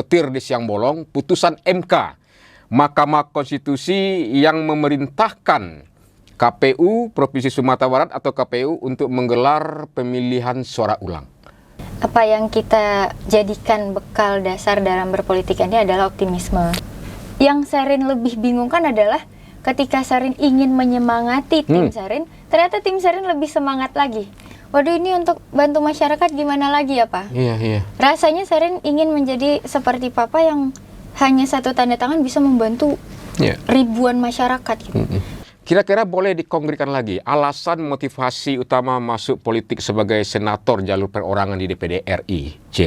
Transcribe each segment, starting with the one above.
petir di siang bolong, putusan MK, Mahkamah Konstitusi yang memerintahkan KPU Provinsi Sumatera Barat atau KPU untuk menggelar pemilihan suara ulang. Apa yang kita jadikan bekal dasar dalam berpolitik ini adalah optimisme. Yang Sherin lebih bingungkan adalah ketika Sherin ingin menyemangati tim Sherin, ternyata tim Sherin lebih semangat lagi. Waduh, ini untuk bantu masyarakat gimana lagi ya Pak? Iya. Rasanya Sherin ingin menjadi seperti Papa yang hanya satu tanda tangan bisa membantu ribuan masyarakat. Kira-kira boleh dikonkretkan lagi alasan motivasi utama masuk politik sebagai senator jalur perorangan di DPD RI, C.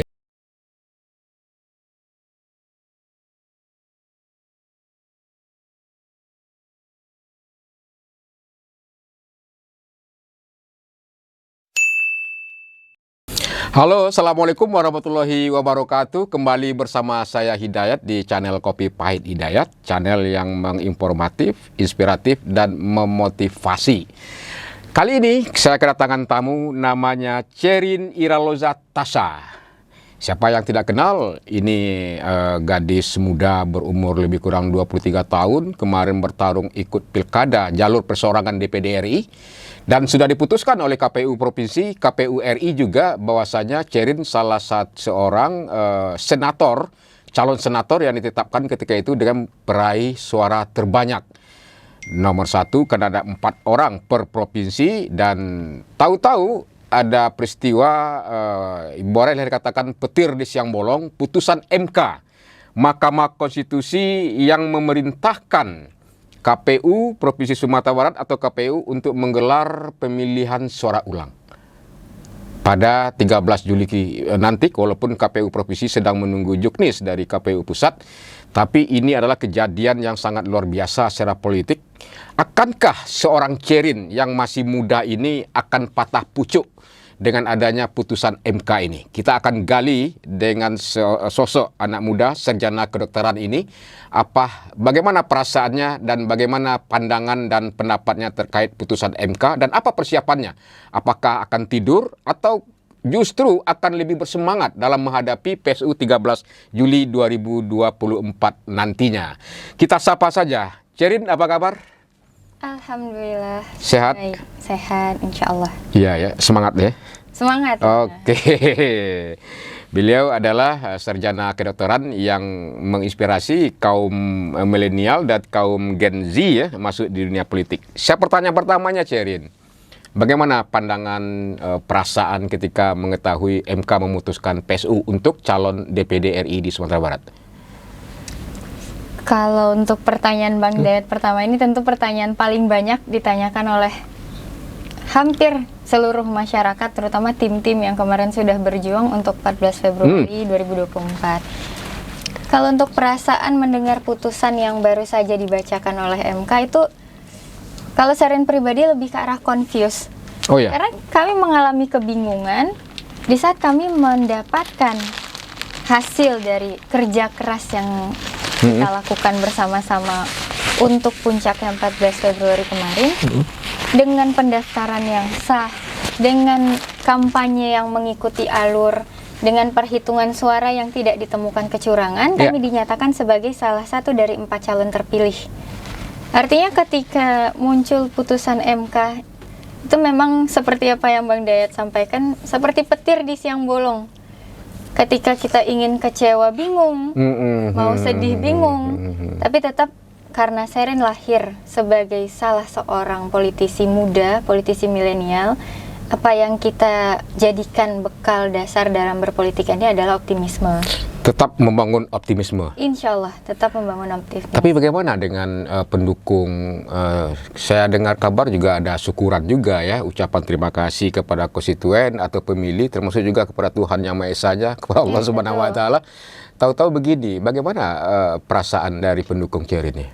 Halo, Assalamualaikum warahmatullahi wabarakatuh. Kembali bersama saya Hidayat di channel Kopi Pahit Hidayat, channel yang menginformatif, inspiratif, dan memotivasi. Kali ini saya kedatangan tamu namanya Sherin Iraloza Tasha. Siapa yang tidak kenal, ini gadis muda berumur lebih kurang 23 tahun, kemarin bertarung ikut pilkada jalur perseorangan DPD RI. Dan sudah diputuskan oleh KPU Provinsi, KPU RI juga bahwasanya Sherin salah seorang senator, calon senator yang ditetapkan ketika itu dengan peraih suara terbanyak. Nomor 1 karena ada 4 orang per provinsi, dan tahu-tahu ada peristiwa boleh dikatakan petir di siang bolong, putusan MK, Mahkamah Konstitusi yang memerintahkan KPU Provinsi Sumatera Barat atau KPU untuk menggelar pemilihan suara ulang pada 13 Juli nanti, walaupun KPU Provinsi sedang menunggu juknis dari KPU Pusat. Tapi ini adalah kejadian yang sangat luar biasa secara politik. Akankah seorang Sherin yang masih muda ini akan patah pucuk dengan adanya putusan MK ini? Kita akan gali dengan sosok anak muda sarjana kedokteran ini, bagaimana perasaannya dan bagaimana pandangan dan pendapatnya terkait putusan MK, dan apa persiapannya? Apakah akan tidur atau justru akan lebih bersemangat dalam menghadapi PSU 13 Juli 2024 nantinya? Kita sapa saja. Sherin, apa kabar? Alhamdulillah. Sehat? Baik, sehat, insya Allah. Iya ya, semangat ya. Semangat. Oke. Beliau adalah sarjana kedokteran yang menginspirasi kaum milenial dan kaum Gen Z ya masuk di dunia politik. Pertanyaan pertamanya, Sherin, bagaimana pandangan perasaan ketika mengetahui MK memutuskan PSU untuk calon DPD RI di Sumatera Barat? Kalau untuk pertanyaan Bang Dayat pertama ini tentu pertanyaan paling banyak ditanyakan oleh hampir seluruh masyarakat, terutama tim-tim yang kemarin sudah berjuang untuk 14 Februari 2024. Kalau untuk perasaan mendengar putusan yang baru saja dibacakan oleh MK itu, kalau Sherin pribadi lebih ke arah confused. Oh ya. Karena kami mengalami kebingungan di saat kami mendapatkan hasil dari kerja keras yang kita lakukan bersama-sama untuk puncaknya 14 Februari kemarin, dengan pendaftaran yang sah, dengan kampanye yang mengikuti alur, dengan perhitungan suara yang tidak ditemukan kecurangan, kami dinyatakan sebagai salah satu dari 4 calon terpilih. Artinya ketika muncul putusan MK, itu memang seperti apa yang Bang Dayat sampaikan, seperti petir di siang bolong. Ketika kita ingin kecewa bingung, mau sedih bingung, tapi tetap karena Sherin lahir sebagai salah seorang politisi muda, politisi milenial, apa yang kita jadikan bekal dasar dalam berpolitik ini adalah optimisme. Tetap membangun optimisme. Insya Allah, tetap membangun optimisme. Tapi bagaimana dengan pendukung? Saya dengar kabar juga ada syukuran juga ya, ucapan terima kasih kepada konstituen atau pemilih, termasuk juga kepada Tuhan Yang Maha Esa, kepada Allah Subhanahu Wa Taala. Tahu-tahu begini, bagaimana perasaan dari pendukung Sherin ini?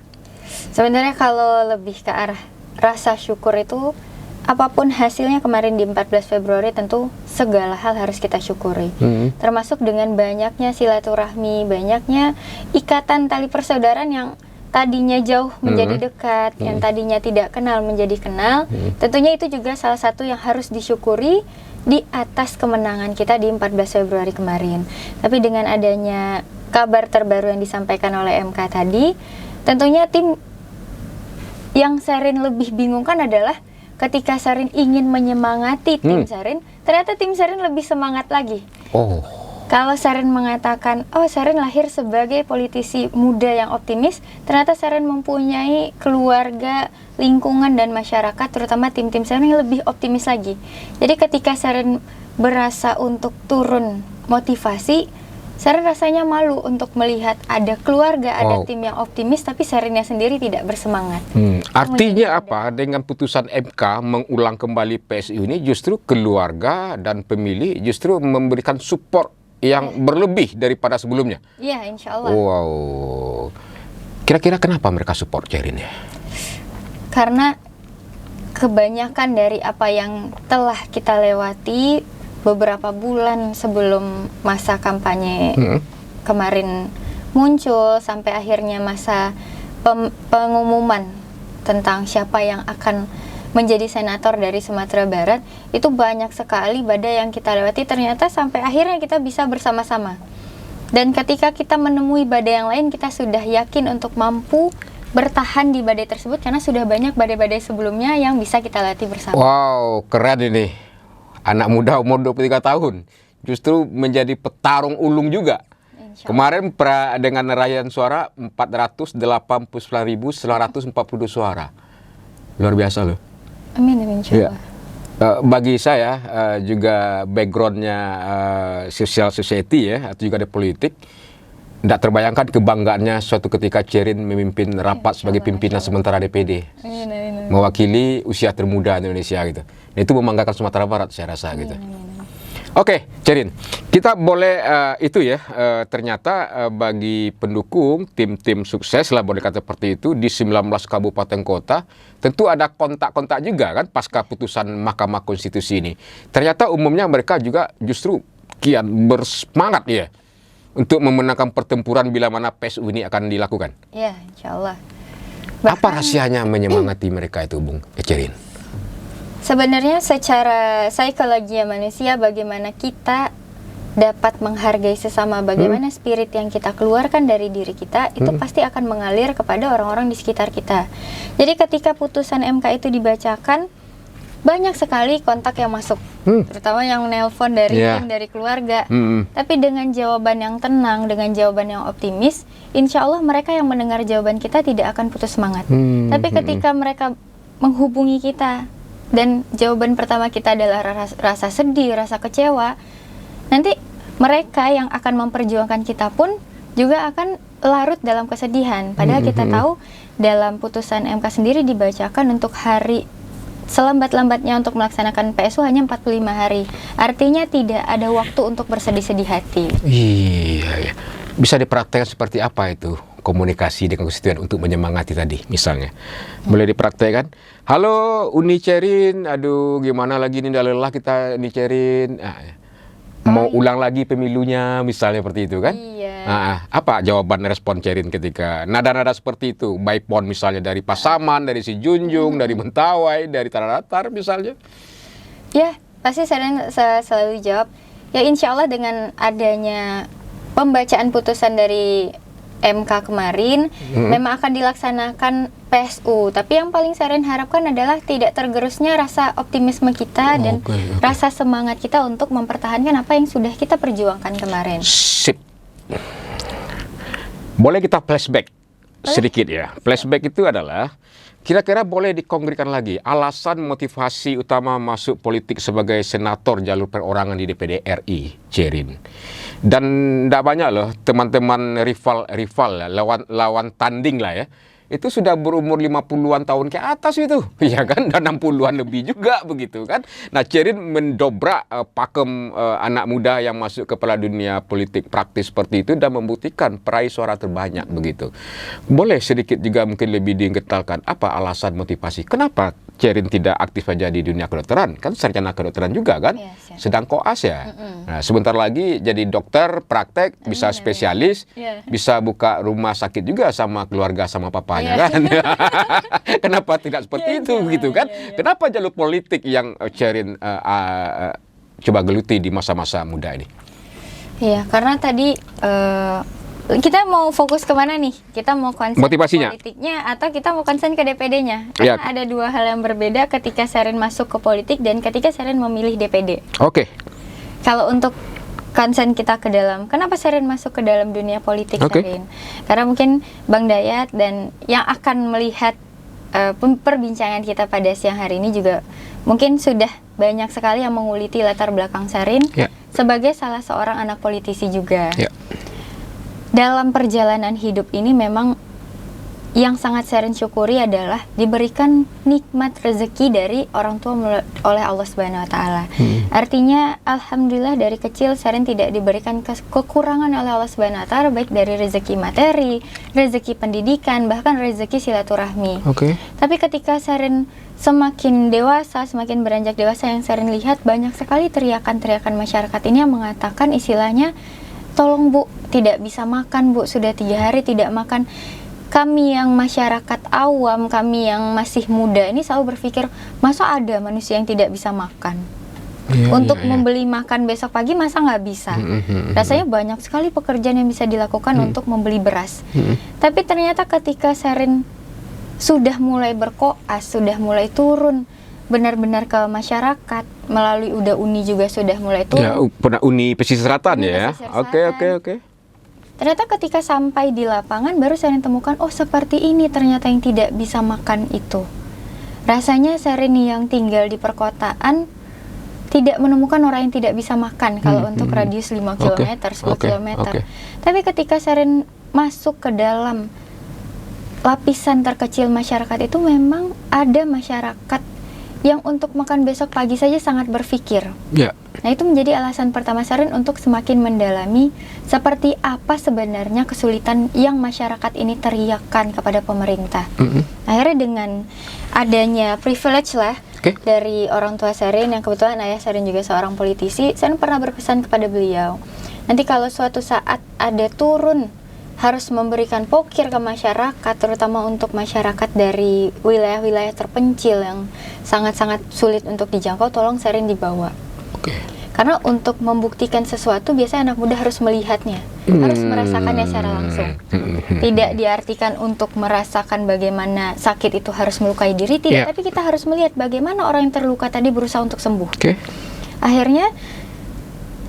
Sebenarnya kalau lebih ke arah rasa syukur itu, apapun hasilnya kemarin di 14 Februari tentu segala hal harus kita syukuri. Termasuk dengan banyaknya silaturahmi, banyaknya ikatan tali persaudaraan yang tadinya jauh menjadi dekat, yang tadinya tidak kenal menjadi kenal. Tentunya itu juga salah satu yang harus disyukuri di atas kemenangan kita di 14 Februari kemarin. Tapi dengan adanya kabar terbaru yang disampaikan oleh MK tadi, tentunya tim yang Sherin lebih bingungkan adalah ketika Sherin ingin menyemangati tim Sherin, ternyata tim Sherin lebih semangat lagi. Oh. Kalau Sherin mengatakan, oh Sherin lahir sebagai politisi muda yang optimis, ternyata Sherin mempunyai keluarga, lingkungan, dan masyarakat, terutama tim-tim Sherin yang lebih optimis lagi. Jadi ketika Sherin berasa untuk turun motivasi, Sherin rasanya malu untuk melihat ada keluarga, ada tim yang optimis, tapi Sherinnya sendiri tidak bersemangat. Artinya apa? Dengan putusan MK mengulang kembali PSU ini, justru keluarga dan pemilih justru memberikan support yang berlebih daripada sebelumnya. Iya, insya Allah. Wow. Kira-kira kenapa mereka support Sherin ya? Karena kebanyakan dari apa yang telah kita lewati beberapa bulan sebelum masa kampanye kemarin muncul, sampai akhirnya masa pengumuman tentang siapa yang akan menjadi senator dari Sumatera Barat, itu banyak sekali badai yang kita lewati, ternyata sampai akhirnya kita bisa bersama-sama. Dan ketika kita menemui badai yang lain, kita sudah yakin untuk mampu bertahan di badai tersebut karena sudah banyak badai-badai sebelumnya yang bisa kita latih bersama. Wow, keren ini. Anak muda umur 23 tahun justru menjadi petarung ulung juga. Kemarin dengan raihan suara 489.942 suara. Luar biasa loh. Amin, insya Allah. Bagi saya juga backgroundnya social society ya, atau juga ada politik, tidak terbayangkan kebanggaannya suatu ketika Sherin memimpin rapat sebagai pimpinan sementara DPD, mewakili usia termuda Indonesia gitu. Dan itu membanggakan Sumatera Barat saya rasa gitu. Oke, Sherin, kita boleh itu ya, ternyata bagi pendukung tim-tim sukses lah boleh kata seperti itu di 19 kabupaten kota, tentu ada kontak-kontak juga kan pasca putusan Mahkamah Konstitusi ini. Ternyata umumnya mereka juga justru kian bersemangat ya untuk memenangkan pertempuran bila mana PSU ini akan dilakukan. Ya, insya Allah. Apa rahasianya menyemangati mereka itu, Bung Sherin? Sebenarnya secara psikologi manusia, bagaimana kita dapat menghargai sesama, bagaimana spirit yang kita keluarkan dari diri kita, itu pasti akan mengalir kepada orang-orang di sekitar kita. Jadi ketika putusan MK itu dibacakan, banyak sekali kontak yang masuk, terutama yang nelpon dari tim, dari keluarga. Tapi dengan jawaban yang tenang, dengan jawaban yang optimis, insya Allah mereka yang mendengar jawaban kita tidak akan putus semangat. Tapi ketika mereka menghubungi kita, dan jawaban pertama kita adalah rasa sedih, rasa kecewa, nanti mereka yang akan memperjuangkan kita pun juga akan larut dalam kesedihan. Padahal kita tahu dalam putusan MK sendiri dibacakan untuk hari selambat-lambatnya untuk melaksanakan PSU hanya 45 hari. Artinya tidak ada waktu untuk bersedih-sedih hati. Iya. Bisa dipraktekkan seperti apa itu komunikasi dengan konstituen untuk menyemangati tadi misalnya? Boleh dipraktekkan? Halo Uni Sherin, aduh gimana lagi nih, udah lelah kita Uni Sherin. Mau ulang lagi pemilunya misalnya seperti itu kan? Iya. Apa jawaban respon Sherin ketika nada-nada seperti itu? By phone misalnya dari Pasaman, dari Si Junjung, dari Mentawai, dari Tanah Datar misalnya? Ya, pasti saya selalu jawab, ya insya Allah dengan adanya pembacaan putusan dari MK kemarin, memang akan dilaksanakan PSU. Tapi yang paling Sherin harapkan adalah tidak tergerusnya rasa optimisme kita dan rasa semangat kita untuk mempertahankan apa yang sudah kita perjuangkan kemarin. Sip. Boleh kita flashback sedikit ya. Flashback itu adalah kira-kira boleh dikonkretkan lagi alasan motivasi utama masuk politik sebagai senator jalur perorangan di DPD RI, Sherin. Dan tidak banyak loh teman-teman rival lawan tanding lah ya. Itu sudah berumur 50-an tahun ke atas itu, ya kan, dan 60-an lebih juga begitu kan. Nah, Sherin mendobrak pakem anak muda yang masuk kepala dunia politik praktis seperti itu dan membuktikan peraih suara terbanyak begitu. Boleh sedikit juga mungkin lebih digentalkan apa alasan motivasi kenapa Sherin tidak aktif saja di dunia kedokteran, kan sarjana kedokteran juga kan, sedang koas ya. Nah, sebentar lagi jadi dokter praktek, bisa spesialis, bisa buka rumah sakit juga sama keluarga sama papa. Kan? Kenapa tidak seperti itu gitu kan? Kenapa jalur politik yang Sherin coba geluti di masa-masa muda ini? Iya, karena tadi kita mau fokus kemana nih? Kita mau concern Motivasinya. ke politiknya atau kita mau concern ke DPD-nya? Iya. Karena ada dua hal yang berbeda ketika Sherin masuk ke politik dan ketika Sherin memilih DPD. Oke. Kalau untuk concern kita ke dalam, kenapa Sherin masuk ke dalam dunia politik, Oke. Sherin? Karena mungkin Bang Dayat dan yang akan melihat perbincangan kita pada siang hari ini juga mungkin sudah banyak sekali yang menguliti latar belakang Sherin Ya. sebagai salah seorang anak politisi juga. Ya. Dalam perjalanan hidup ini memang yang sangat Sherin syukuri adalah diberikan nikmat rezeki dari orang tua oleh Allah Subhanahu wa taala. Artinya alhamdulillah dari kecil Sherin tidak diberikan kekurangan oleh Allah Subhanahu wa taala, baik dari rezeki materi, rezeki pendidikan, bahkan rezeki silaturahmi. Oke. Tapi ketika Sherin semakin dewasa, semakin beranjak dewasa, yang Sherin lihat banyak sekali teriakan-teriakan masyarakat ini yang mengatakan istilahnya, tolong Bu, tidak bisa makan Bu, sudah 3 hari tidak makan. Kami yang masyarakat awam, kami yang masih muda ini selalu berpikir, masa ada manusia yang tidak bisa makan? Untuk membeli makan besok pagi masa nggak bisa? Rasanya banyak sekali pekerjaan yang bisa dilakukan untuk membeli beras. Tapi ternyata ketika Sherin sudah mulai berkoas, sudah mulai turun benar-benar ke masyarakat, melalui Uda Uni juga sudah mulai Ya, turun. pernah Uni Pesisir Selatan Uni ya. Pesisir Oke, Selatan. oke, oke. Ternyata ketika sampai di lapangan baru Sherin temukan, oh seperti ini ternyata yang tidak bisa makan itu. Rasanya Sherin yang tinggal di perkotaan tidak menemukan orang yang tidak bisa makan kalau untuk radius 5 km, 10 km. Tapi ketika Sherin masuk ke dalam lapisan terkecil masyarakat itu, memang ada masyarakat yang untuk makan besok pagi saja sangat berpikir. Ya. Nah, itu menjadi alasan pertama Sherin untuk semakin mendalami seperti apa sebenarnya kesulitan yang masyarakat ini teriakkan kepada pemerintah. Akhirnya dengan adanya privilege lah dari orang tua Sherin, yang kebetulan ayah Sherin juga seorang politisi, Sherin pernah berpesan kepada beliau, nanti kalau suatu saat ada turun harus memberikan pokir ke masyarakat, terutama untuk masyarakat dari wilayah-wilayah terpencil yang sangat-sangat sulit untuk dijangkau, tolong Sherin dibawa. Karena untuk membuktikan sesuatu biasanya anak muda harus melihatnya, harus merasakannya secara langsung. Tidak diartikan untuk merasakan bagaimana sakit itu harus melukai diri, tidak, tapi kita harus melihat bagaimana orang yang terluka tadi berusaha untuk sembuh. Akhirnya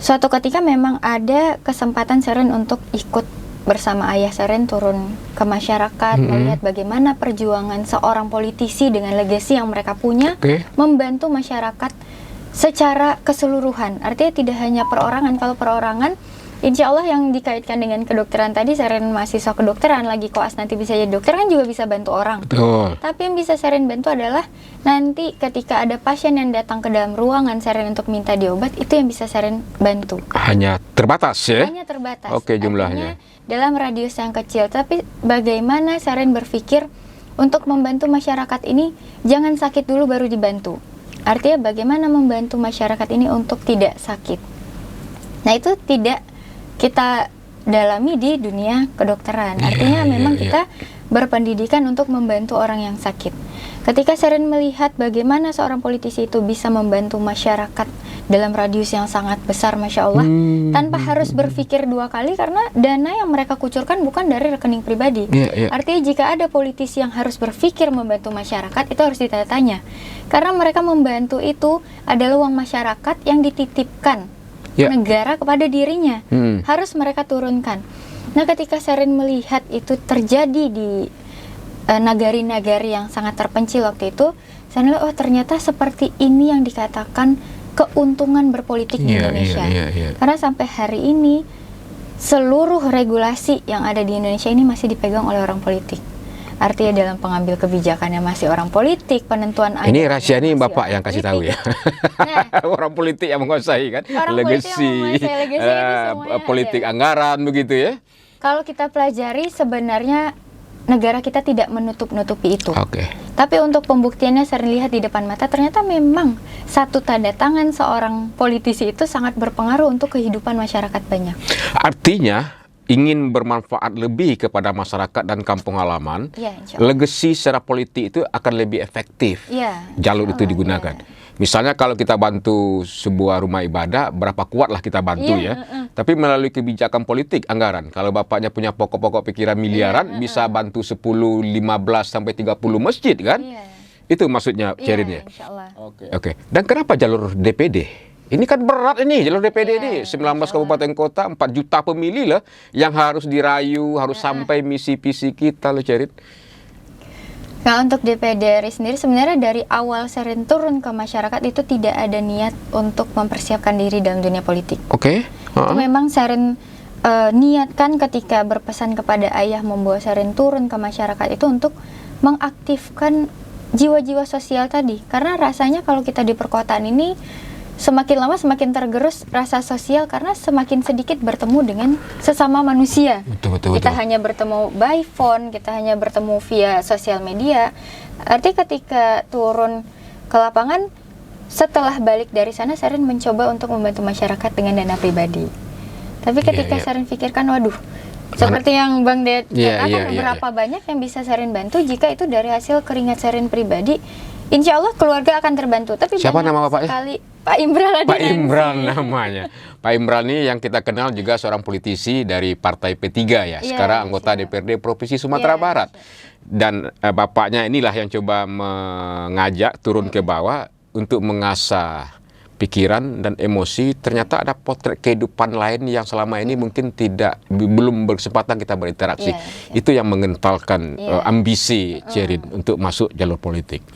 suatu ketika memang ada kesempatan Sherin untuk ikut bersama ayah Sherin turun ke masyarakat, melihat bagaimana perjuangan seorang politisi dengan legasi yang mereka punya, membantu masyarakat secara keseluruhan. Artinya tidak hanya perorangan. Kalau perorangan, insya Allah yang dikaitkan dengan kedokteran tadi, Sherin mahasiswa kedokteran, lagi koas nanti bisa jadi dokter, kan juga bisa bantu orang. Tapi yang bisa Sherin bantu adalah nanti ketika ada pasien yang datang ke dalam ruangan Sherin untuk minta diobat, itu yang bisa Sherin bantu. Hanya terbatas ya? Hanya terbatas. Jumlahnya. Artinya, dalam radius yang kecil. Tapi bagaimana Sherin berpikir untuk membantu masyarakat ini, jangan sakit dulu baru dibantu. Artinya bagaimana membantu masyarakat ini untuk tidak sakit. Nah, itu tidak kita dalami di dunia kedokteran. Artinya memang kita berpendidikan untuk membantu orang yang sakit. Ketika Sherin melihat bagaimana seorang politisi itu bisa membantu masyarakat dalam radius yang sangat besar, Masya Allah, tanpa harus berpikir 2 kali, karena dana yang mereka kucurkan bukan dari rekening pribadi. Artinya jika ada politisi yang harus berpikir membantu masyarakat, itu harus ditanya. Karena mereka membantu itu adalah uang masyarakat yang dititipkan negara kepada dirinya. Harus mereka turunkan. Nah, ketika Sherin melihat itu terjadi di nagari-nagari yang sangat terpencil waktu itu, saya lihat, oh ternyata seperti ini yang dikatakan keuntungan berpolitik di Indonesia. Karena sampai hari ini seluruh regulasi yang ada di Indonesia ini masih dipegang oleh orang politik. Artinya dalam pengambil kebijakannya masih orang politik, penentuan ini rahasia ini Bapak yang kasih tahu ya. Nah, orang politik yang menguasai kan, legasi, politik anggaran begitu ya. Kalau kita pelajari sebenarnya negara kita tidak menutup-nutupi itu. Tapi untuk pembuktiannya Sherin lihat di depan mata, ternyata memang satu tanda tangan seorang politisi itu sangat berpengaruh untuk kehidupan masyarakat banyak. Artinya ingin bermanfaat lebih kepada masyarakat dan kampung halaman, legasi secara politik itu akan lebih efektif. Jalur itu digunakan. Misalnya kalau kita bantu sebuah rumah ibadah, berapa kuatlah kita bantu ya. Tapi melalui kebijakan politik anggaran, kalau bapaknya punya pokok-pokok pikiran miliaran, bisa bantu 10, 15 sampai 30 masjid kan? Itu maksudnya Cerin ya. Insyaallah. Oke. Dan kenapa jalur DPD? Ini kan berat ini jalur DPD ini. 19 kabupaten kota, 4 juta pemilih lah yang harus dirayu, harus sampai misi visi kita loh Cerin. Nah, untuk DPD RI sendiri sebenarnya dari awal Sherin turun ke masyarakat itu tidak ada niat untuk mempersiapkan diri dalam dunia politik. Oke. Itu memang Sherin niatkan ketika berpesan kepada ayah membawa Sherin turun ke masyarakat itu untuk mengaktifkan jiwa-jiwa sosial tadi. Karena rasanya kalau kita di perkotaan ini semakin lama semakin tergerus rasa sosial karena semakin sedikit bertemu dengan sesama manusia. Kita hanya bertemu by phone, kita hanya bertemu via sosial media. Artinya ketika turun ke lapangan, setelah balik dari sana, Sherin mencoba untuk membantu masyarakat dengan dana pribadi. Tapi ketika Sherin pikirkan, waduh, seperti yang Bang Ded katakan, berapa banyak yang bisa Sherin bantu jika itu dari hasil keringat Sherin pribadi. Insya Allah keluarga akan terbantu. Tapi siapa nama bapaknya? Sekali Pak Imran. Pak Imran namanya. Pak Imran ini yang kita kenal juga seorang politisi dari Partai P3 ya. Sekarang anggota DPRD Provinsi Sumatera Barat. Dan bapaknya inilah yang coba mengajak turun ke bawah untuk mengasah pikiran dan emosi. Ternyata ada potret kehidupan lain yang selama ini mungkin belum berkesempatan kita berinteraksi. Itu yang mengentalkan ambisi Cerin untuk masuk jalur politik.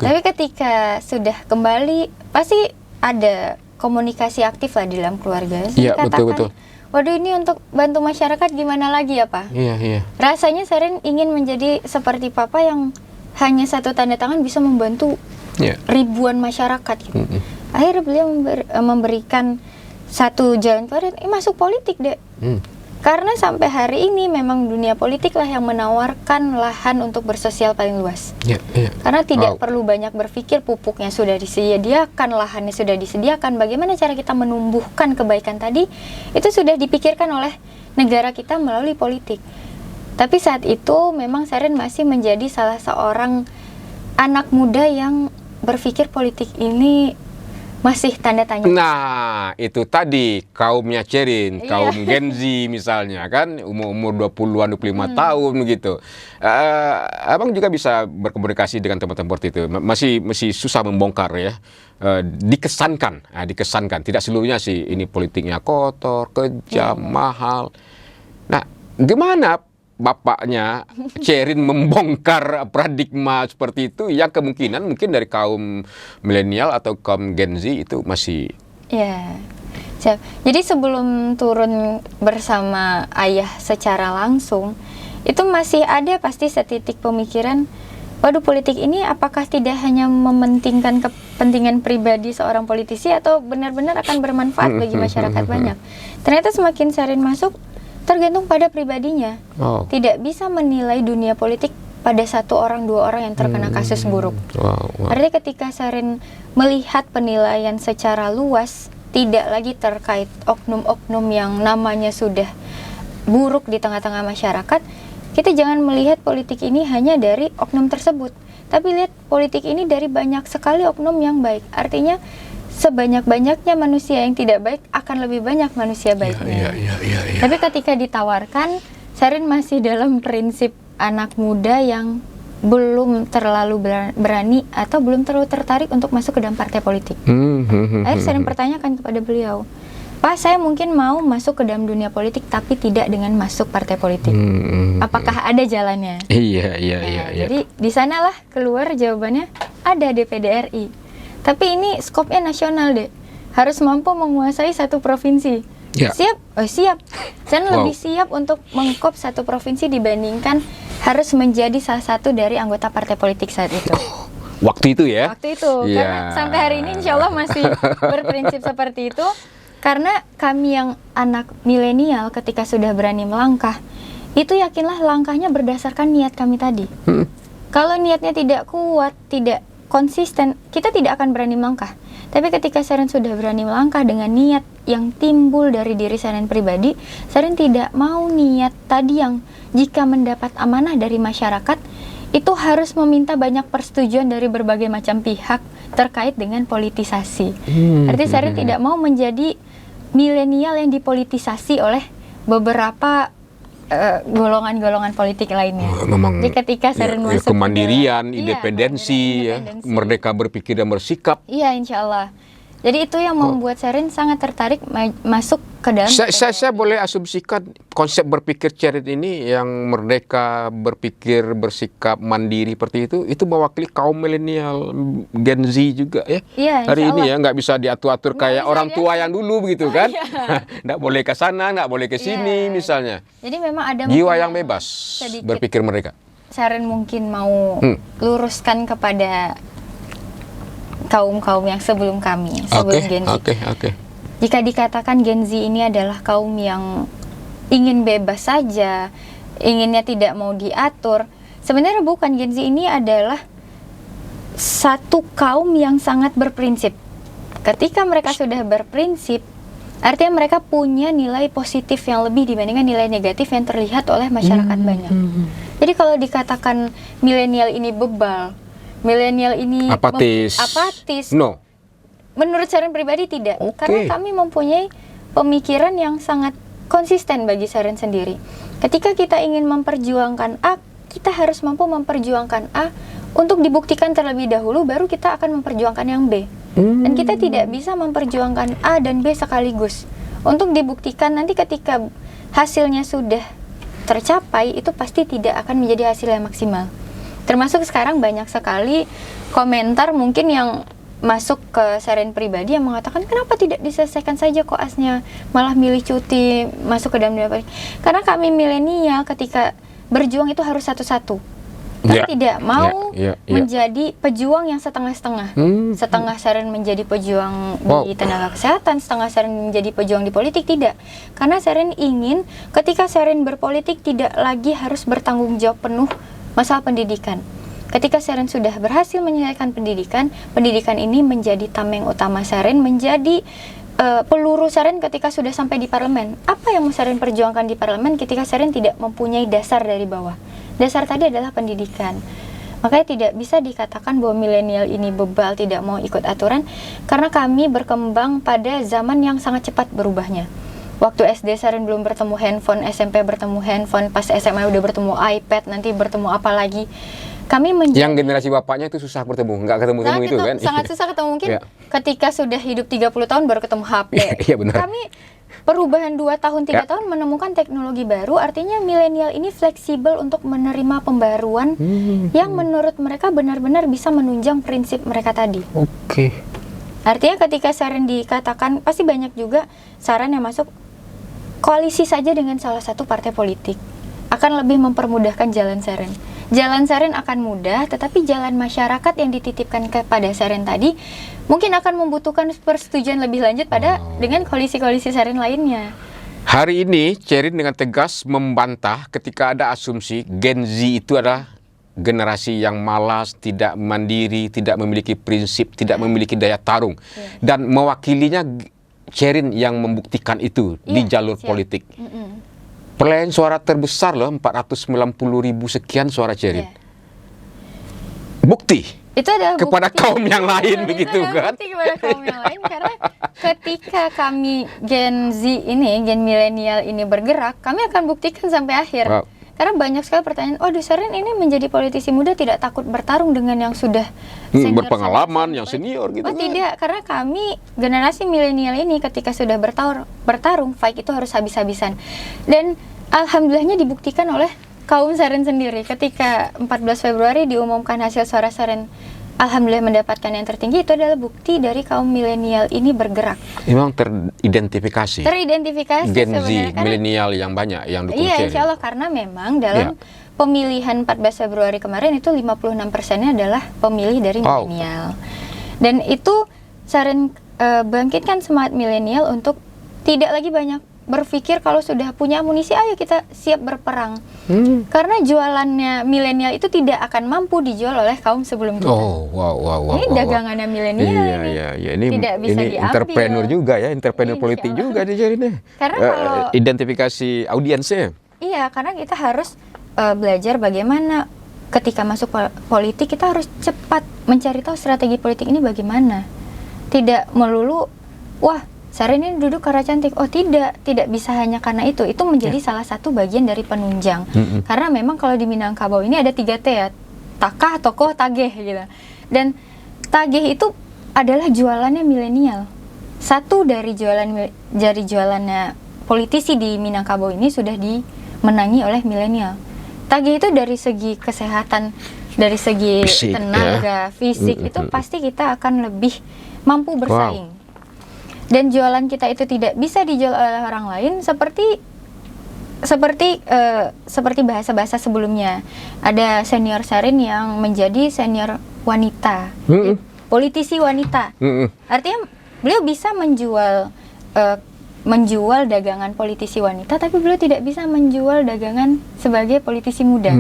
Tapi ketika sudah kembali pasti ada komunikasi aktif lah di dalam keluarga. Iya, betul. Waduh, ini untuk bantu masyarakat gimana lagi ya Pak? Iya. Rasanya Sherin ingin menjadi seperti Papa yang hanya satu tanda tangan bisa membantu ribuan masyarakat. Akhirnya beliau memberikan satu jalan keluar, masuk politik deh. Karena sampai hari ini memang dunia politik lah yang menawarkan lahan untuk bersosial paling luas. Karena tidak perlu banyak berpikir, pupuknya sudah disediakan, lahannya sudah disediakan. Bagaimana cara kita menumbuhkan kebaikan tadi, itu sudah dipikirkan oleh negara kita melalui politik. Tapi saat itu memang Sherin masih menjadi salah seorang anak muda yang berpikir politik ini masih tanda tanya. Nah, itu tadi kaumnya Cerin, kaum Gen Z misalnya kan, umur 20-an, 25 tahun begitu. Abang juga bisa berkomunikasi dengan teman-teman seperti itu. Masih susah membongkar ya. Dikesankan. Tidak seluruhnya sih ini politiknya kotor, kejam, mahal. Nah, gimana bapaknya Cerin membongkar paradigma seperti itu yang kemungkinan mungkin dari kaum milenial atau kaum Gen Z itu masih siap. Jadi sebelum turun bersama ayah secara langsung itu masih ada pasti setitik pemikiran, waduh, politik ini apakah tidak hanya mementingkan kepentingan pribadi seorang politisi atau benar-benar akan bermanfaat bagi masyarakat banyak. Ternyata semakin Sherin masuk tergantung pada pribadinya. Tidak bisa menilai dunia politik pada satu orang, dua orang yang terkena kasus buruk. Artinya ketika Sherin melihat penilaian secara luas, tidak lagi terkait oknum-oknum yang namanya sudah buruk di tengah-tengah masyarakat, kita jangan melihat politik ini hanya dari oknum tersebut, tapi lihat politik ini dari banyak sekali oknum yang baik. Artinya sebanyak-banyaknya manusia yang tidak baik akan lebih banyak manusia baiknya. Tapi ketika ditawarkan, Sherin masih dalam prinsip anak muda yang belum terlalu berani atau belum terlalu tertarik untuk masuk ke dalam partai politik. Akhirnya Sherin pertanyakan kepada beliau, Pak, saya mungkin mau masuk ke dalam dunia politik tapi tidak dengan masuk partai politik. Apakah ada jalannya? Jadi di sanalah keluar jawabannya, ada DPD RI. Tapi ini skopnya nasional deh, harus mampu menguasai satu provinsi. Siap? Siap. Saya lebih siap untuk mengkop satu provinsi dibandingkan harus menjadi salah satu dari anggota partai politik saat itu. Waktu itu ya? Waktu itu, karena sampai hari ini insya Allah masih berprinsip seperti itu. Karena kami yang anak milenial ketika sudah berani melangkah, itu yakinlah langkahnya berdasarkan niat kami tadi. Kalau niatnya tidak kuat, tidak konsisten, kita tidak akan berani melangkah. Tapi ketika Sherin sudah berani melangkah dengan niat yang timbul dari diri Sherin pribadi, Sherin tidak mau niat tadi yang jika mendapat amanah dari masyarakat, itu harus meminta banyak persetujuan dari berbagai macam pihak, terkait dengan politisasi. Artinya Sherin tidak mau menjadi milenial yang dipolitisasi oleh beberapa golongan-golongan politik lainnya. Memang Jadi ketika Sherin masuk ke kemandirian, dalam- independensi, ya, merdeka berpikir dan bersikap. Iya, insya Allah. Jadi itu yang membuat Sherin sangat tertarik masuk ke dalam. Saya boleh asumsikan konsep berpikir Sherin ini yang merdeka berpikir bersikap mandiri seperti itu mewakili kaum milenial Gen Z juga ya. Iya, Hari insya ini Allah. ya nggak bisa diatur-atur Nggak kayak bisa orang tua yang dulu begitu kan. Nggak boleh ke sana, nggak boleh ke sini Iya. misalnya. Jadi memang ada Jiwa mungkin yang bebas sedikit berpikir mereka. Sherin mungkin mau luruskan kepada kaum-kaum yang sebelum kami, sebelum Gen Z. Oke. Jika dikatakan Gen Z ini adalah kaum yang ingin bebas saja, inginnya tidak mau diatur, sebenarnya bukan. Gen Z ini adalah satu kaum yang sangat berprinsip. Ketika mereka sudah berprinsip, artinya mereka punya nilai positif yang lebih dibandingkan nilai negatif yang terlihat oleh masyarakat banyak. Jadi kalau dikatakan milenial ini bebal, milenial ini apatis, No. menurut Sherin pribadi tidak. Oke. Karena kami mempunyai pemikiran yang sangat konsisten bagi Sherin sendiri. Ketika kita ingin memperjuangkan A, kita harus mampu memperjuangkan A untuk dibuktikan terlebih dahulu, baru kita akan memperjuangkan yang B. Dan kita tidak bisa memperjuangkan A dan B sekaligus. Untuk dibuktikan nanti ketika hasilnya sudah tercapai, itu pasti tidak akan menjadi hasil yang maksimal. Termasuk sekarang banyak sekali komentar mungkin yang masuk ke Sherin pribadi yang mengatakan kenapa tidak diselesaikan saja koasnya, malah milih cuti masuk ke dalam dunia politik. Karena kami milenial ketika berjuang itu harus satu-satu. Kami tidak mau menjadi pejuang yang setengah-setengah. Setengah Sherin menjadi pejuang di tenaga kesehatan, setengah Sherin menjadi pejuang di politik, tidak. Karena Sherin ingin ketika Sherin berpolitik tidak lagi harus bertanggung jawab penuh masalah pendidikan. Ketika Sherin sudah berhasil menyelesaikan pendidikan, pendidikan ini menjadi tameng utama Sherin, menjadi peluru Sherin ketika sudah sampai di parlemen. Apa yang mau Sherin perjuangkan di parlemen ketika Sherin tidak mempunyai dasar dari bawah? Dasar tadi adalah pendidikan. Makanya tidak bisa dikatakan bahwa milenial ini bebal, tidak mau ikut aturan, karena kami berkembang pada zaman yang sangat cepat berubahnya. Waktu SD Sherin belum bertemu handphone, SMP bertemu handphone, pas SMA udah bertemu iPad, nanti bertemu apa lagi. Kami yang generasi bapaknya itu susah bertemu, nggak ketemu-temu itu kan? Sangat susah ketemu, mungkin ketika sudah hidup 30 tahun baru ketemu HP. Iya benar. Kami perubahan 2 tahun, 3 tahun menemukan teknologi baru, artinya milenial ini fleksibel untuk menerima pembaruan yang menurut mereka benar-benar bisa menunjang prinsip mereka tadi. Oke. Artinya ketika Sherin dikatakan, pasti banyak juga saran yang masuk, koalisi saja dengan salah satu partai politik akan lebih mempermudahkan jalan Sherin. Jalan Sherin akan mudah, tetapi jalan masyarakat yang dititipkan kepada Sherin tadi mungkin akan membutuhkan persetujuan lebih lanjut dengan koalisi-koalisi Sherin lainnya. Hari ini Sherin dengan tegas membantah ketika ada asumsi Gen Z itu adalah generasi yang malas, tidak mandiri, tidak memiliki prinsip, tidak memiliki daya tarung, dan mewakilinya Sherin yang membuktikan itu di jalur politik. Perolehan suara terbesar loh, 490.000 sekian suara Sherin. Bukti Itu adalah kepada bukti, kaum yang lain begitu kan? Bukti kepada kaum yang lain, karena ketika kami Gen Z ini, Gen milenial ini bergerak, kami akan buktikan sampai akhir. Wow. Karena banyak sekali pertanyaan, Sherin ini menjadi politisi muda tidak takut bertarung dengan yang sudah berpengalaman, yang senior gitu. Tidak, karena kami generasi milenial ini ketika sudah bertarung, fight itu harus habis-habisan. Dan alhamdulillahnya dibuktikan oleh kaum Sherin sendiri. Ketika 14 Februari diumumkan hasil suara Sherin, alhamdulillah mendapatkan yang tertinggi, itu adalah bukti dari kaum milenial ini bergerak. Memang teridentifikasi. Gen Z, milenial yang banyak yang dukung Sherin. Iya, insya Allah, karena memang dalam pemilihan 14 Februari kemarin itu 56%-nya adalah pemilih dari milenial. Dan itu Sherin bangkitkan semangat milenial untuk tidak lagi banyak berpikir kalau sudah punya amunisi, ayo kita siap berperang. Karena jualannya milenial itu tidak akan mampu dijual oleh kaum sebelum kita. Ini dagangannya milenial ini tidak bisa diambil. Entrepreneur juga ya, entrepreneur politik juga di Sherin. Karena kalau identifikasi audiensnya. Iya, karena kita harus belajar bagaimana ketika masuk politik kita harus cepat mencari tahu strategi politik ini bagaimana. Tidak melulu, wah Saren ini duduk karena cantik. Oh tidak bisa hanya karena itu. Itu menjadi salah satu bagian dari penunjang. Karena memang kalau di Minangkabau ini ada 3 T ya, takah, tokoh, tageh gitu. Dan tageh itu adalah jualannya milenial. Satu dari jualannya politisi di Minangkabau ini sudah dimenangi oleh milenial. Tagih itu dari segi kesehatan, dari segi fisik, tenaga, fisik itu pasti kita akan lebih mampu bersaing. Dan jualan kita itu tidak bisa dijual oleh orang lain seperti bahasa-bahasa sebelumnya. Ada senior Saren yang menjadi senior wanita, politisi wanita. Artinya beliau bisa menjual dagangan politisi wanita, tapi beliau tidak bisa menjual dagangan sebagai politisi muda.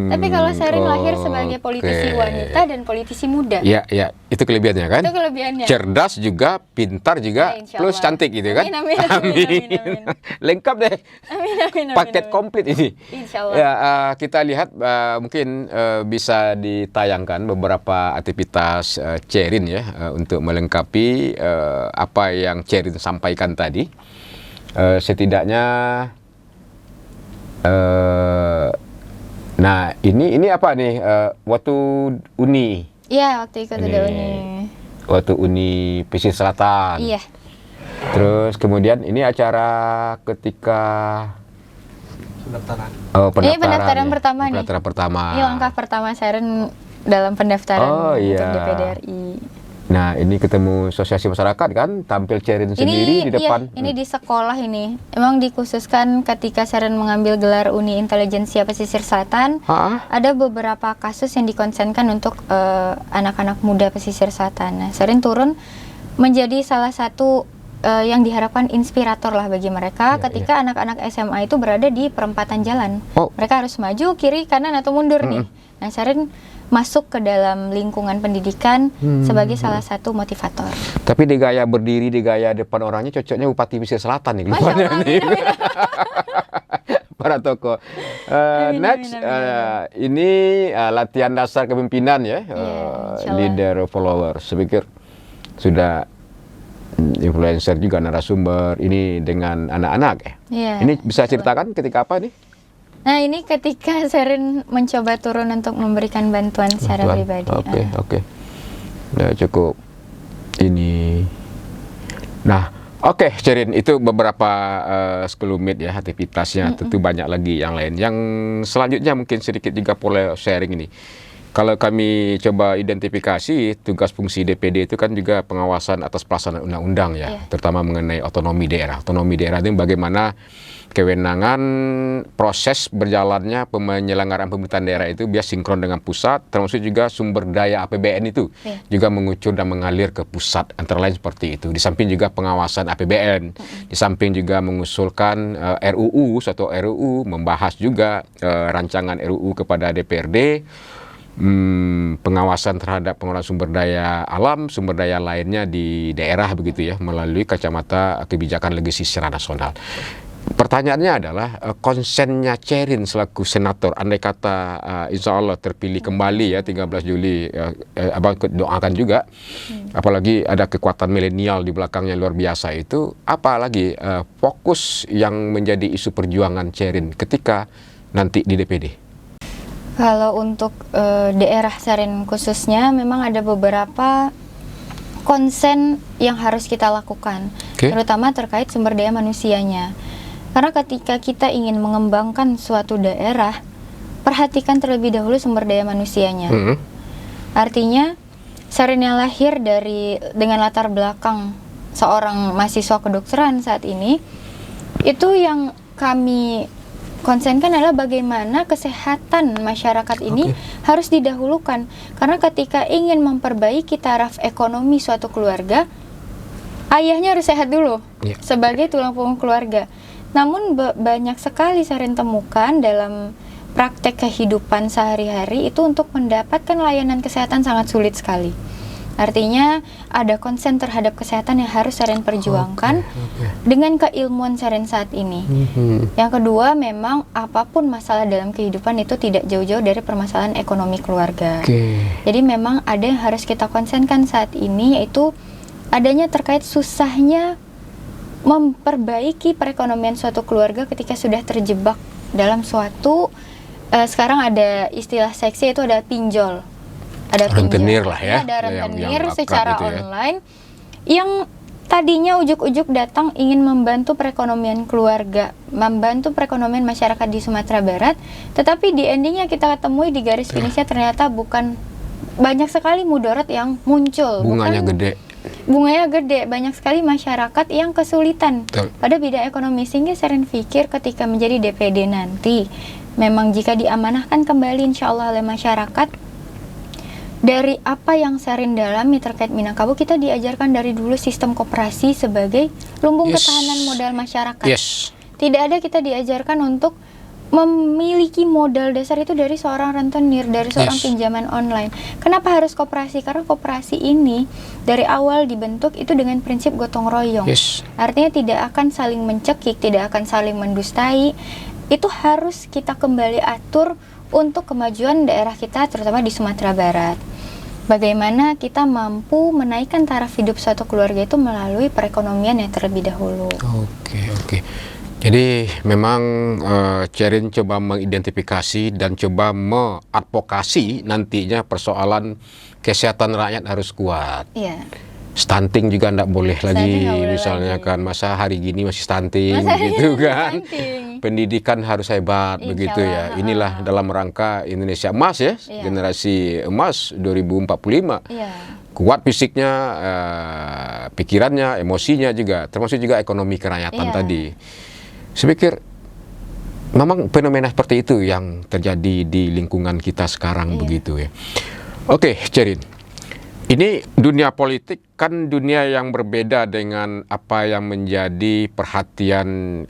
Tapi kalau Saren lahir sebagai politisi wanita dan politisi muda. Ya, itu kelebihannya kan? Itu kelebihannya. Cerdas juga, pintar juga, Ya, plus cantik gitu kan? Amin. Lengkap deh. Amin. Paket komplit ini. Insyaallah. Ya, kita lihat mungkin bisa ditayangkan beberapa aktivitas Cerin ya untuk melengkapi apa yang Cerin sampaikan tadi. Setidaknya nah ini apa nih waktu Uni? Iya, waktu ikut ada Uni. Waktu Uni Pesisir Selatan. Iya. Terus kemudian ini acara ketika pendaftaran. Pendaftaran. Ini pendaftaran ya. pertama nih. Pendaftaran pertama. Ini langkah pertama Saren dalam pendaftaran untuk DPD RI. Nah, ini ketemu asosiasi masyarakat kan, tampil Cerin sendiri di depan. Iya, ini di sekolah ini. Emang dikhususkan ketika Saren mengambil gelar Uni Intelijensia Pesisir Selatan, ada beberapa kasus yang dikonsenkan untuk anak-anak muda pesisir selatan. Nah, Saren turun menjadi salah satu yang diharapkan inspirator lah bagi mereka ketika anak-anak SMA itu berada di perempatan jalan. Mereka harus maju, kiri, kanan, atau mundur nih. Nah, Saren masuk ke dalam lingkungan pendidikan sebagai salah satu motivator. Tapi di gaya berdiri, di gaya depan orangnya cocoknya Bupati Pesisir Selatan nih. Amin. Para tokoh. Next, ini latihan dasar kepemimpinan ya, leader follower. Saya pikir sudah influencer juga narasumber ini dengan anak-anak ya. Ini bisa ceritakan ketika apa nih? Nah, ini ketika Saren mencoba turun untuk memberikan bantuan secara pribadi. Oke. Ya, cukup ini. Nah, oke, Cerin, itu beberapa sekelumit ya aktivitasnya. Tentu banyak lagi yang lain. Yang selanjutnya mungkin sedikit juga boleh sharing ini. Kalau kami coba identifikasi, tugas fungsi DPD itu kan juga pengawasan atas pelaksanaan undang-undang ya, terutama mengenai otonomi daerah. Otonomi daerah itu bagaimana kewenangan proses berjalannya penyelenggaraan pemerintahan daerah itu biar sinkron dengan pusat, termasuk juga sumber daya APBN itu juga mengucur dan mengalir ke pusat, antara lain seperti itu. Di samping juga pengawasan APBN, di samping juga mengusulkan RUU, suatu RUU, membahas juga rancangan RUU kepada DPRD, pengawasan terhadap pengelolaan sumber daya alam, sumber daya lainnya di daerah begitu ya, melalui kacamata kebijakan legasi secara nasional. Pertanyaannya adalah konsennya Cerin selaku senator, andai kata insya Allah terpilih kembali ya 13 Juli, abang doakan juga, apalagi ada kekuatan milenial di belakangnya luar biasa itu, apalagi fokus yang menjadi isu perjuangan Cerin ketika nanti di DPD. Kalau untuk daerah Saren khususnya memang ada beberapa konsen yang harus kita lakukan, terutama terkait sumber daya manusianya. Karena ketika kita ingin mengembangkan suatu daerah, perhatikan terlebih dahulu sumber daya manusianya. Artinya, Saren yang lahir dengan latar belakang seorang mahasiswa kedokteran saat ini, itu yang kami konsenkan adalah bagaimana kesehatan masyarakat ini harus didahulukan. Karena ketika ingin memperbaiki taraf ekonomi suatu keluarga, ayahnya harus sehat dulu sebagai tulang punggung keluarga. Namun banyak sekali Saren temukan dalam praktek kehidupan sehari-hari itu untuk mendapatkan layanan kesehatan sangat sulit sekali. Artinya ada konsen terhadap kesehatan yang harus Sherin perjuangkan dengan keilmuan Sherin saat ini. Yang kedua, memang apapun masalah dalam kehidupan itu tidak jauh-jauh dari permasalahan ekonomi keluarga. Jadi memang ada yang harus kita konsenkan saat ini, yaitu adanya terkait susahnya memperbaiki perekonomian suatu keluarga ketika sudah terjebak dalam suatu sekarang ada istilah seksi, itu ada pinjol. Ada rentenir lah ya, ada rentenir yang secara itu ya. online yang tadinya ujuk-ujuk datang ingin membantu perekonomian keluarga, membantu perekonomian masyarakat di Sumatera Barat, tetapi di endingnya kita temui di garis finishnya ternyata bukan, banyak sekali mudarat yang muncul. Bunganya gede. Bunganya gede, banyak sekali masyarakat yang kesulitan pada bidang ekonomi, sehingga Sherin pikir ketika menjadi DPD nanti, memang jika diamanahkan kembali insya Allah oleh masyarakat, dari apa yang Sherin dalami terkait Minangkabau, kita diajarkan dari dulu sistem koperasi sebagai lumbung ketahanan modal masyarakat. Tidak ada kita diajarkan untuk memiliki modal dasar itu dari seorang rentenir, dari seorang pinjaman online. Kenapa harus koperasi? Karena koperasi ini dari awal dibentuk itu dengan prinsip gotong royong. Artinya tidak akan saling mencekik, tidak akan saling mendustai. Itu harus kita kembali atur untuk kemajuan daerah kita, terutama di Sumatera Barat. Bagaimana kita mampu menaikkan taraf hidup suatu keluarga itu melalui perekonomian yang terlebih dahulu. Oke. Jadi memang Sherin coba mengidentifikasi dan coba mengadvokasi nantinya persoalan kesehatan rakyat harus kuat. Iya. Stunting juga tidak boleh lagi, misalnya lagi. Kan masa hari gini masih stunting gitu kan. Pendidikan harus hebat, begitu ya. Inilah dalam rangka Indonesia emas ya, generasi emas 2045. Kuat fisiknya, pikirannya, emosinya juga, termasuk juga ekonomi kerakyatan tadi. Saya pikir memang fenomena seperti itu yang terjadi di lingkungan kita sekarang begitu ya. Oke, Sherin. Ini dunia politik kan dunia yang berbeda dengan apa yang menjadi perhatian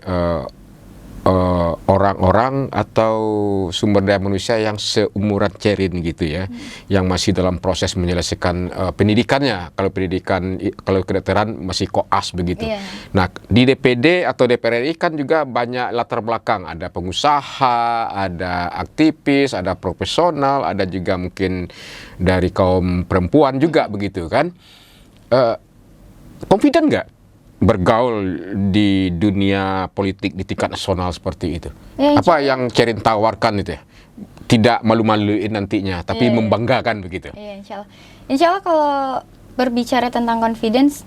orang-orang atau sumber daya manusia yang seumuran Sherin gitu ya, yang masih dalam proses menyelesaikan pendidikannya. Kalau pendidikan, kalau kedokteran masih koas begitu. Nah, di DPD atau DPR RI kan juga banyak latar belakang, ada pengusaha, ada aktivis, ada profesional, ada juga mungkin dari kaum perempuan juga begitu kan. Confident nggak bergaul di dunia politik di tingkat nasional seperti itu? Apa yang Sherin tawarkan itu ya? Tidak malu-maluin nantinya, tapi membanggakan begitu. Insya Allah. Insya Allah kalau berbicara tentang confidence,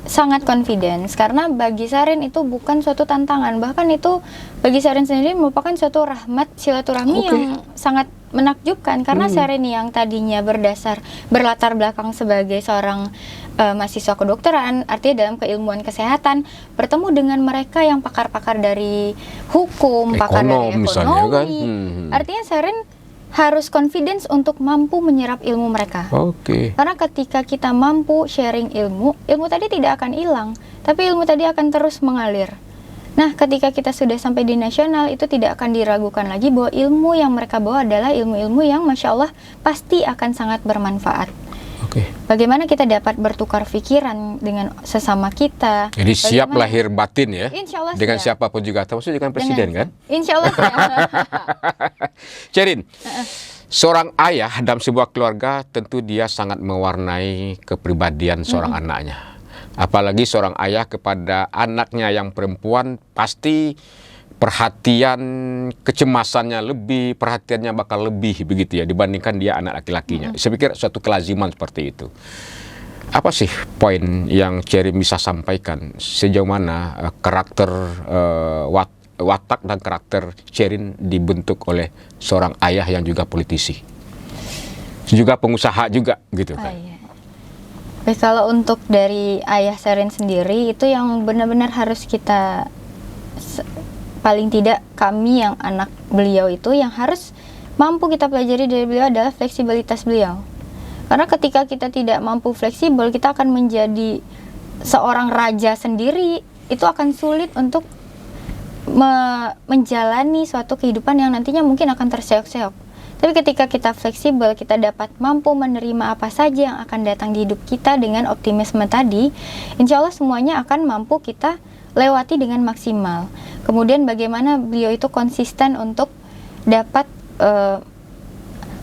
sangat confidence, karena bagi Sherin itu bukan suatu tantangan, bahkan itu bagi Sherin sendiri merupakan suatu rahmat silaturahmi yang sangat menakjubkan, karena Sherin yang tadinya berlatar belakang sebagai seorang mahasiswa kedokteran, artinya dalam keilmuan kesehatan, bertemu dengan mereka yang pakar-pakar dari hukum, pakar dari ekonomi, kan? Artinya Sherin harus confidence untuk mampu menyerap ilmu mereka. Karena ketika kita mampu sharing ilmu tadi tidak akan hilang, tapi ilmu tadi akan terus mengalir. Nah, ketika kita sudah sampai di nasional, itu tidak akan diragukan lagi bahwa ilmu yang mereka bawa adalah ilmu-ilmu yang Masya Allah pasti akan sangat bermanfaat. Bagaimana kita dapat bertukar pikiran dengan sesama kita. Jadi siap lahir batin ya, Insya Allah dengan siap. siapapun juga, termasuk dengan presiden kan? Insya Allah siap. Sherin, seorang ayah dalam sebuah keluarga tentu dia sangat mewarnai kepribadian seorang anaknya. Apalagi seorang ayah kepada anaknya yang perempuan, pasti perhatian, kecemasannya lebih, perhatiannya bakal lebih begitu ya dibandingkan dia anak laki-lakinya. Saya pikir suatu kelaziman seperti itu. Apa sih poin yang Sherin bisa sampaikan sejauh mana karakter watak dan karakter Sherin dibentuk oleh seorang ayah yang juga politisi, juga pengusaha juga gitu kan? Baik, kalau untuk dari ayah Sherin sendiri, itu yang benar-benar harus kita, paling tidak kami yang anak beliau itu yang harus mampu kita pelajari dari beliau adalah fleksibilitas beliau. Karena ketika kita tidak mampu fleksibel, kita akan menjadi seorang raja sendiri. Itu akan sulit untuk menjalani suatu kehidupan yang nantinya mungkin akan terseok-seok. Tapi ketika kita fleksibel, kita dapat mampu menerima apa saja yang akan datang di hidup kita dengan optimisme tadi, insya Allah semuanya akan mampu kita lewati dengan maksimal. Kemudian bagaimana beliau itu konsisten untuk dapat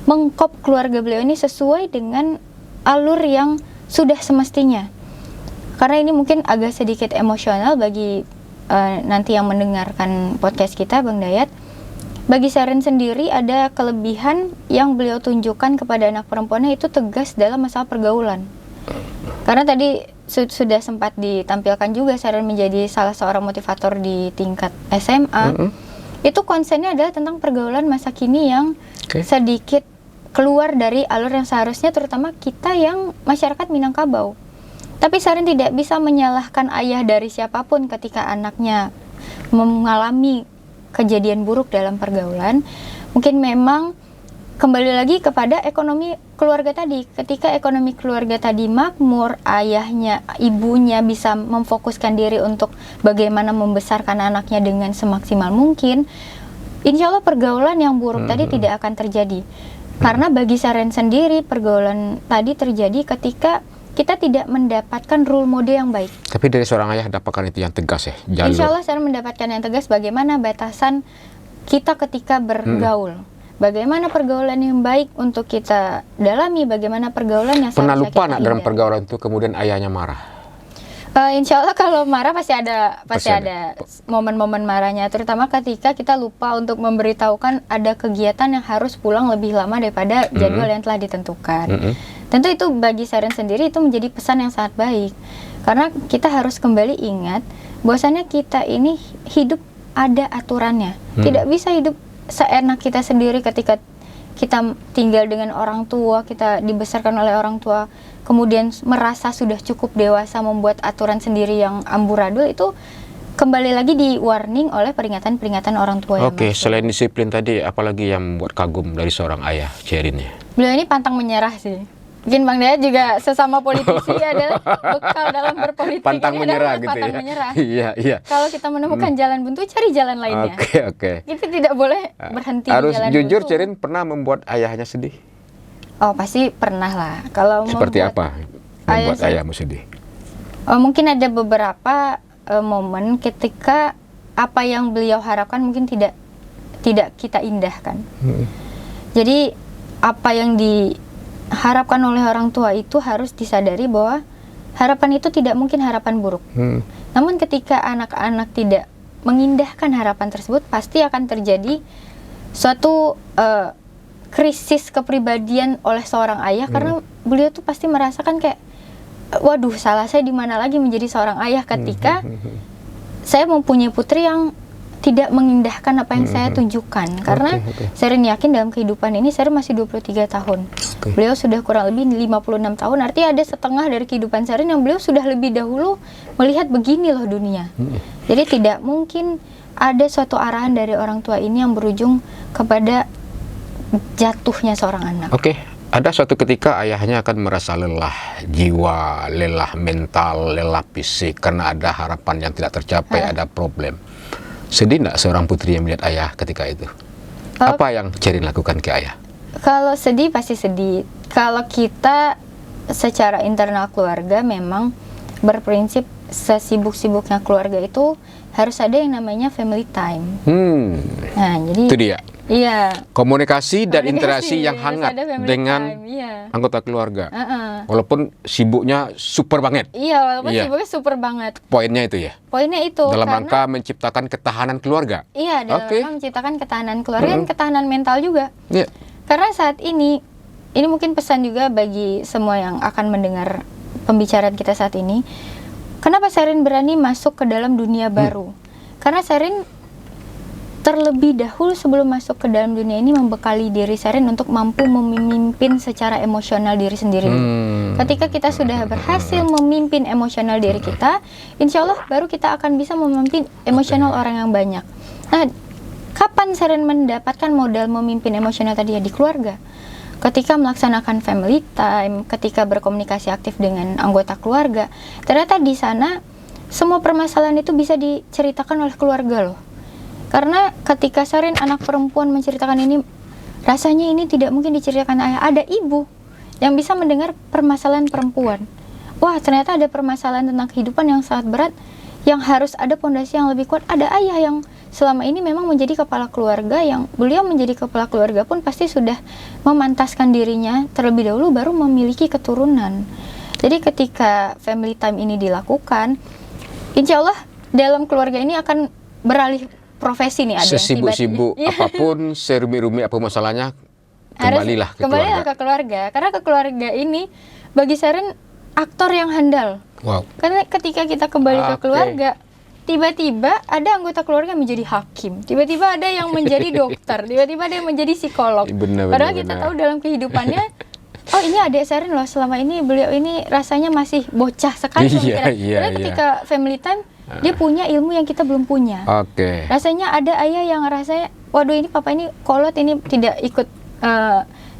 mengkop keluarga beliau ini sesuai dengan alur yang sudah semestinya. Karena ini mungkin agak sedikit emosional bagi nanti yang mendengarkan podcast kita, Bang Dayat. Bagi Sherin sendiri ada kelebihan yang beliau tunjukkan kepada anak perempuannya, itu tegas dalam masalah pergaulan. Karena tadi sudah sempat ditampilkan juga Sherin menjadi salah seorang motivator di tingkat SMA. Itu konsennya adalah tentang pergaulan masa kini yang sedikit keluar dari alur yang seharusnya, terutama kita yang masyarakat Minangkabau. Tapi Sherin tidak bisa menyalahkan ayah dari siapapun ketika anaknya mengalami kejadian buruk dalam pergaulan. Mungkin memang kembali lagi kepada ekonomi keluarga tadi. Ketika ekonomi keluarga tadi makmur, ayahnya, ibunya bisa memfokuskan diri untuk bagaimana membesarkan anaknya dengan semaksimal mungkin, insya Allah pergaulan yang buruk tadi tidak akan terjadi. Karena bagi Sherin sendiri, pergaulan tadi terjadi ketika kita tidak mendapatkan role model yang baik. Tapi dari seorang ayah dapatkan itu yang tegas ya, jalur. Insya Allah Sherin mendapatkan yang tegas bagaimana batasan kita ketika bergaul. Bagaimana pergaulan yang baik untuk kita dalami, bagaimana pergaulan yang pernah seharusnya lupa kita nak dalam hindari. pergaulan itu kemudian ayahnya marah? Insya Allah kalau marah pasti ada Pasti ada. momen-momen marahnya, terutama ketika kita lupa untuk memberitahukan ada kegiatan yang harus pulang lebih lama daripada jadwal yang telah ditentukan. Tentu itu bagi Sherin sendiri itu menjadi pesan yang sangat baik, karena kita harus kembali ingat bahwasannya kita ini hidup ada aturannya. Tidak bisa hidup seenak kita sendiri ketika kita tinggal dengan orang tua, kita dibesarkan oleh orang tua, kemudian merasa sudah cukup dewasa membuat aturan sendiri yang amburadul. Itu kembali lagi di warning oleh peringatan-peringatan orang tua yang Oke, masuk. selain disiplin tadi, apalagi yang membuat kagum dari seorang ayah Sherin ya? Beliau ini pantang menyerah sih. Mungkin Bang Dayat juga sesama politisi adalah bekal dalam berpolitik. Pantang Ini menyerah adalah gitu pantang ya? menyerah. Iya. Kalau kita menemukan jalan buntu, cari jalan lainnya. Oke. Kita tidak boleh berhenti di Harus jalan jujur, buntu. Sherin pernah membuat ayahnya sedih? Oh, pasti pernah lah. Kalau Seperti membuat apa membuat ayah ayahmu sedih? mungkin ada beberapa momen ketika apa yang beliau harapkan mungkin tidak kita indahkan. Jadi apa yang diharapkan oleh orang tua itu harus disadari bahwa harapan itu tidak mungkin harapan buruk. Namun ketika anak-anak tidak mengindahkan harapan tersebut, pasti akan terjadi suatu krisis kepribadian oleh seorang ayah, karena beliau tuh pasti merasakan kayak, waduh, salah saya di mana lagi menjadi seorang ayah ketika saya mempunyai putri yang tidak mengindahkan apa yang saya tunjukkan. Karena Sherin yakin dalam kehidupan ini Sherin masih 23 tahun. Beliau sudah kurang lebih 56 tahun. Artinya ada setengah dari kehidupan Sherin yang beliau sudah lebih dahulu melihat begini loh dunia. Jadi tidak mungkin ada suatu arahan dari orang tua ini yang berujung kepada jatuhnya seorang anak. Oke, ada suatu ketika ayahnya akan merasa lelah jiwa, lelah mental, lelah fisik karena ada harapan yang tidak tercapai, ada problem. Sedih nggak seorang putri yang melihat ayah ketika itu? Apa yang Sherin lakukan ke ayah? Kalau sedih pasti sedih. Kalau kita secara internal keluarga memang berprinsip sesibuk-sibuknya keluarga itu harus ada yang namanya family time. Nah, jadi Itu dia. Iya. Komunikasi dan interaksi yang harus hangat ada family dengan time, iya. anggota keluarga. Walaupun sibuknya super banget. Iya, walaupun Iya. sibuknya super banget. Poinnya itu ya. Poinnya itu Dalam karena rangka menciptakan ketahanan keluarga. iya, dalam Oke. rangka menciptakan ketahanan keluarga dan ketahanan mental juga. Iya. Karena saat ini mungkin pesan juga bagi semua yang akan mendengar pembicaraan kita saat ini. Kenapa Sherin berani masuk ke dalam dunia baru? Karena Sherin terlebih dahulu sebelum masuk ke dalam dunia ini membekali diri Sherin untuk mampu memimpin secara emosional diri sendiri. Ketika kita sudah berhasil memimpin emosional diri kita, insya Allah baru kita akan bisa memimpin emosional orang yang banyak. Nah, kapan Sherin mendapatkan modal memimpin emosional tadi ya? Di keluarga. Ketika melaksanakan family time, ketika berkomunikasi aktif dengan anggota keluarga, ternyata di sana semua permasalahan itu bisa diceritakan oleh keluarga loh. Karena ketika Sherin anak perempuan menceritakan ini, rasanya ini tidak mungkin diceritakan ayah. Ada ibu yang bisa mendengar permasalahan perempuan. Wah, ternyata ada permasalahan tentang kehidupan yang sangat berat, yang harus ada pondasi yang lebih kuat. Ada ayah yang selama ini memang menjadi kepala keluarga, yang beliau menjadi kepala keluarga pun pasti sudah memantaskan dirinya terlebih dahulu baru memiliki keturunan. Jadi ketika family time ini dilakukan, insya Allah dalam keluarga ini akan beralih profesi nih. Ada yang Sesibuk-sibuk tiba-tiba- apapun, serumi-rumi apa masalahnya, kembalilah ke keluarga. ke keluarga. Karena ke keluarga ini bagi Sherin aktor yang handal. Wow. Karena ketika kita kembali ke Oke. keluarga, tiba-tiba ada anggota keluarga yang menjadi hakim, tiba-tiba ada yang menjadi dokter, tiba-tiba ada yang menjadi psikolog. Benar, Padahal benar, kita benar. tahu dalam kehidupannya, oh ini adik Sherin loh, selama ini beliau ini rasanya masih bocah sekali. Iya, pemikiran. iya, Karena iya. ketika family time, dia punya ilmu yang kita belum punya. Oke. Rasanya ada ayah yang rasanya, waduh ini papa ini kolot, ini tidak ikut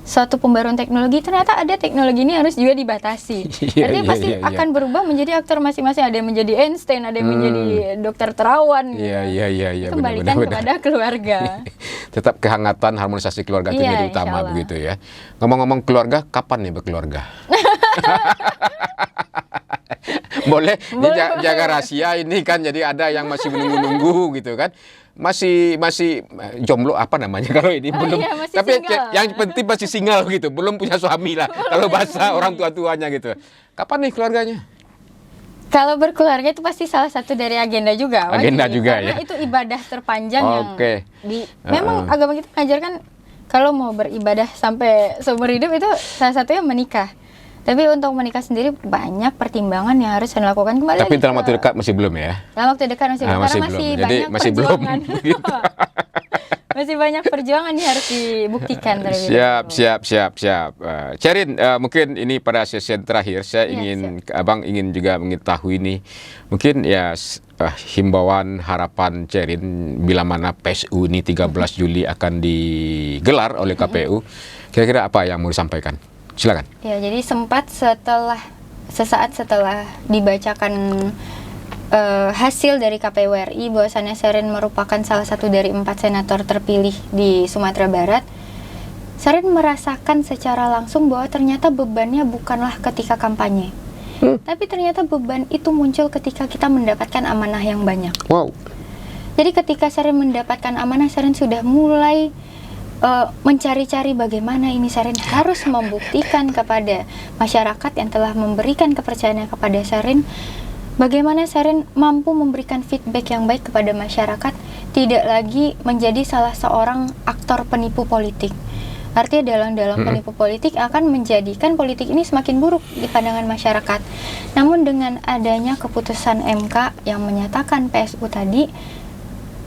suatu pembaruan teknologi. Ternyata ada teknologi ini harus juga dibatasi. Iya, Artinya iya, pasti iya, iya. akan berubah menjadi aktor masing-masing. Ada yang menjadi Einstein, ada yang menjadi dokter terawan. Iya, iya, iya, iya, Kembalikan benar-benar. kepada keluarga. Tetap kehangatan, harmonisasi keluarga itu Iya, menjadi insya utama Allah. begitu ya. Ngomong-ngomong keluarga, kapan nih berkeluarga? Boleh, ini Boleh. jaga rahasia ini kan, jadi ada yang masih menunggu-nunggu gitu kan. Masih jomblo apa namanya kalau ini belum. iya, masih Tapi single. yang penting masih single gitu, belum punya suami lah. Kalau bahasa orang tua-tuanya gitu. Kapan nih keluarganya? Kalau berkeluarga itu pasti salah satu dari agenda juga. Agenda juga, Karena ya. itu ibadah terpanjang Oke. memang agama kita mengajarkan kalau mau beribadah sampai seumur hidup itu salah satunya menikah. Tapi untuk menikah sendiri banyak pertimbangan yang harus dilakukan kembali. Tapi lagi dalam ke- waktu dekat masih belum ya? Dalam waktu dekat masih belum, masih karena masih belum. Jadi banyak masih belum, perjuangan. begitu. Masih banyak perjuangan yang harus dibuktikan terlebih Siap, dahulu. siap. Sherin, mungkin ini pada sesi terakhir saya Iya, ingin, Abang ingin juga mengetahui nih, mungkin ya himbauan harapan Sherin bila mana PSU ini 13 Juli akan digelar oleh KPU, kira-kira apa yang mau disampaikan? Silakan. Ya, jadi sempat sesaat setelah dibacakan hasil dari KPU RI bahwasannya Sherin merupakan salah satu dari 4 senator terpilih di Sumatera Barat, Sherin merasakan secara langsung bahwa ternyata bebannya bukanlah ketika kampanye, tapi ternyata beban itu muncul ketika kita mendapatkan amanah yang banyak. Wow. Jadi ketika Sherin mendapatkan amanah, Sherin sudah mulai mencari-cari bagaimana ini Sherin harus membuktikan kepada masyarakat yang telah memberikan kepercayaannya kepada Sherin, bagaimana Sherin mampu memberikan feedback yang baik kepada masyarakat, tidak lagi menjadi salah seorang aktor penipu politik. Artinya dalam penipu politik akan menjadikan politik ini semakin buruk di pandangan masyarakat. Namun dengan adanya keputusan MK yang menyatakan PSU tadi,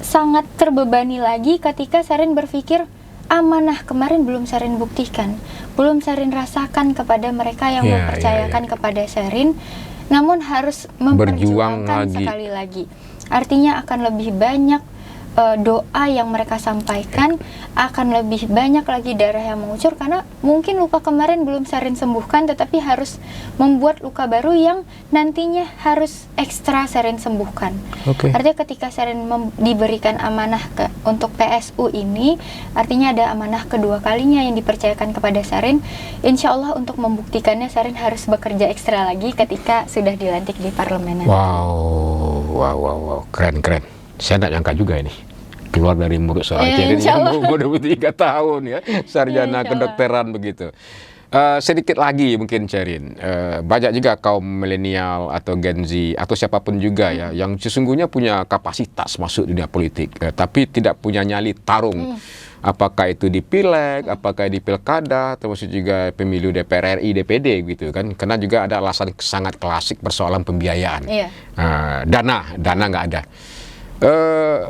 sangat terbebani lagi ketika Sherin berpikir amanah kemarin belum Sherin buktikan, belum Sherin rasakan kepada mereka yang Ya, mempercayakan ya. kepada Sherin, namun harus Berjuang memperjuangkan lagi. sekali lagi. Artinya akan lebih banyak doa yang mereka sampaikan, akan lebih banyak lagi darah yang mengucur, karena mungkin luka kemarin belum Sherin sembuhkan, tetapi harus membuat luka baru yang nantinya harus ekstra Sherin sembuhkan. Oke. Artinya ketika Sherin diberikan amanah untuk PSU ini, artinya ada amanah kedua kalinya yang dipercayakan kepada Sherin. Insya Allah untuk membuktikannya Sherin harus bekerja ekstra lagi ketika sudah dilantik di parlemen. Wow, keren. Saya tidak nyangka juga ini keluar dari mulut seorang Ya, Sherin insya yang Allah. umur 23 tahun ya, sarjana Ya, insya Allah. kedokteran begitu. Sedikit lagi mungkin Sherin, banyak juga kaum milenial atau Gen Z atau siapapun juga ya yang sesungguhnya punya kapasitas masuk dunia politik, tapi tidak punya nyali tarung. Apakah itu di pileg, apakah di pilkada, termasuk juga pemilu DPR RI, DPD gitu kan? Karena juga ada alasan sangat klasik persoalan pembiayaan. Iya. Dana nggak ada.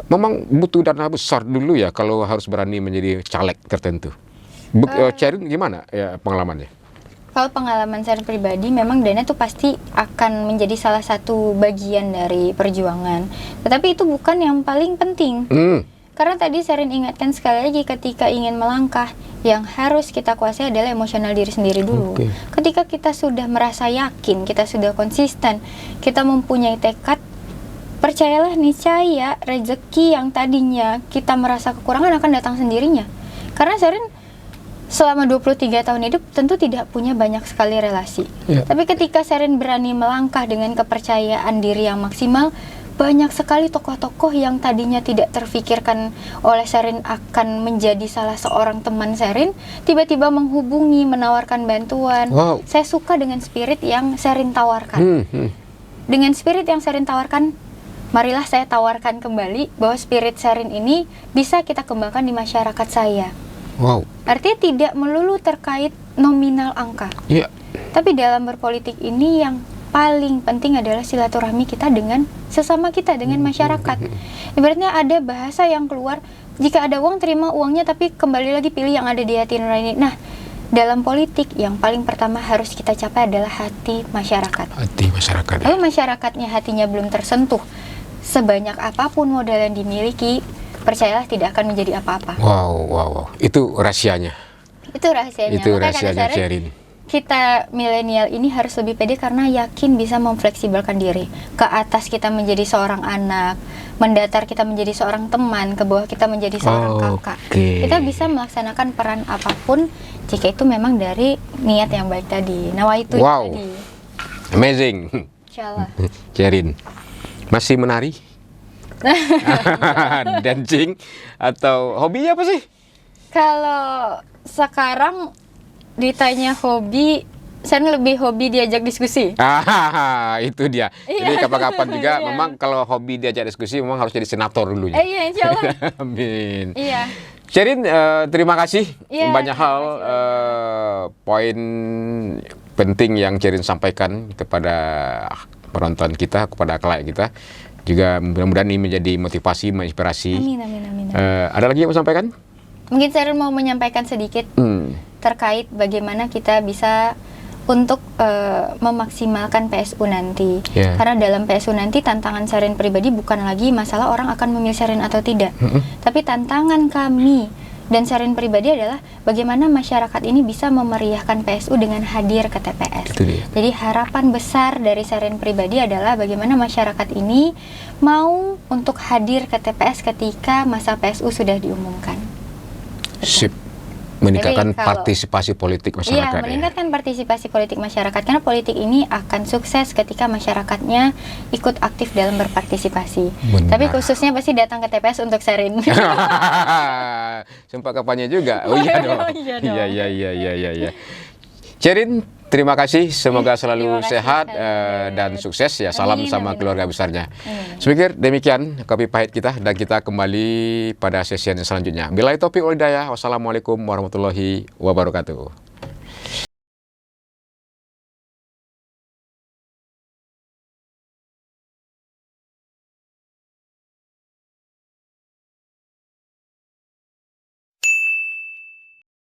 Memang butuh dana besar dulu ya kalau harus berani menjadi caleg tertentu. Sherin gimana ya pengalamannya? Kalau pengalaman saya pribadi, memang dana itu pasti akan menjadi salah satu bagian dari perjuangan. Tetapi itu bukan yang paling penting. Karena tadi Sherin ingatkan sekali lagi, ketika ingin melangkah, yang harus kita kuasai adalah emosional diri sendiri dulu. Oke. Ketika kita sudah merasa yakin, kita sudah konsisten, kita mempunyai tekad, percayalah niscaya rezeki yang tadinya kita merasa kekurangan akan datang sendirinya. Karena Sherin selama 23 tahun hidup tentu tidak punya banyak sekali relasi. Tapi ketika Sherin berani melangkah dengan kepercayaan diri yang maksimal, banyak sekali tokoh-tokoh yang tadinya tidak terfikirkan oleh Sherin akan menjadi salah seorang teman Sherin, tiba-tiba menghubungi, menawarkan bantuan. Wow. Saya suka dengan spirit yang Sherin tawarkan. Dengan spirit yang Sherin tawarkan, marilah saya tawarkan kembali bahwa spirit Sherin ini bisa kita kembangkan di masyarakat saya. Wow. Artinya tidak melulu terkait nominal angka. Iya. Tapi dalam berpolitik ini yang paling penting adalah silaturahmi kita dengan sesama kita, dengan masyarakat. Ibaratnya ada bahasa yang keluar, jika ada uang terima uangnya, tapi kembali lagi pilih yang ada di hati nurani. Nah, dalam politik yang paling pertama harus kita capai adalah hati masyarakat. Hati masyarakat. Kalau masyarakatnya hatinya belum tersentuh, sebanyak apapun modal yang dimiliki, percayalah tidak akan menjadi apa-apa. Wow. Itu rahasianya. Itu rahasianya. Itu Makanya kata rahasianya Sherin, Sherin. kita milenial ini harus lebih pede karena yakin bisa memfleksibelkan diri. Ke atas kita menjadi seorang anak, mendatar kita menjadi seorang teman, ke bawah kita menjadi seorang kakak. Kita bisa melaksanakan peran apapun jika itu memang dari niat yang baik tadi. Nawaitu Wow. tadi. Amazing. Insyaallah. Sherin, masih menari? Dancing atau hobinya apa sih? Kalau sekarang ditanya hobi, saya lebih hobi diajak diskusi. Itu dia. Jadi kapan-kapan juga memang kalau hobi diajak diskusi memang harus jadi senator dulunya. Iya, insya Allah. Amin. Iya. Sherin, terima kasih. Iya, Banyak hal poin penting yang Sherin sampaikan kepada penonton kita, kepada klien kita. Juga mudah-mudahan ini menjadi motivasi, menginspirasi. Amin. Ada lagi yang mau sampaikan? Mungkin saya mau menyampaikan sedikit terkait bagaimana kita bisa untuk memaksimalkan PSU nanti. Karena dalam PSU nanti tantangan Sherin pribadi bukan lagi masalah orang akan memilih Sherin atau tidak. Tapi tantangan kami dan Sherin pribadi adalah bagaimana masyarakat ini bisa memeriahkan PSU dengan hadir ke TPS. Jadi harapan besar dari Sherin pribadi adalah bagaimana masyarakat ini mau untuk hadir ke TPS ketika masa PSU sudah diumumkan. Sip. Meningkatkan partisipasi politik masyarakat. Iya, meningkatkan partisipasi politik masyarakat karena politik ini akan sukses ketika masyarakatnya ikut aktif dalam berpartisipasi. Benar. Tapi khususnya pasti datang ke TPS untuk Sherin. Sempat kampanye juga. Oh iya dong. Iya. Sherin, terima kasih. Semoga selalu sehat dan sukses ya. Salam sama keluarga besarnya. Sepikir demikian Kopi Pahit kita dan kita kembali pada sesi yang selanjutnya. Billahi taufiq wal hidayah. Wassalamualaikum warahmatullahi wabarakatuh.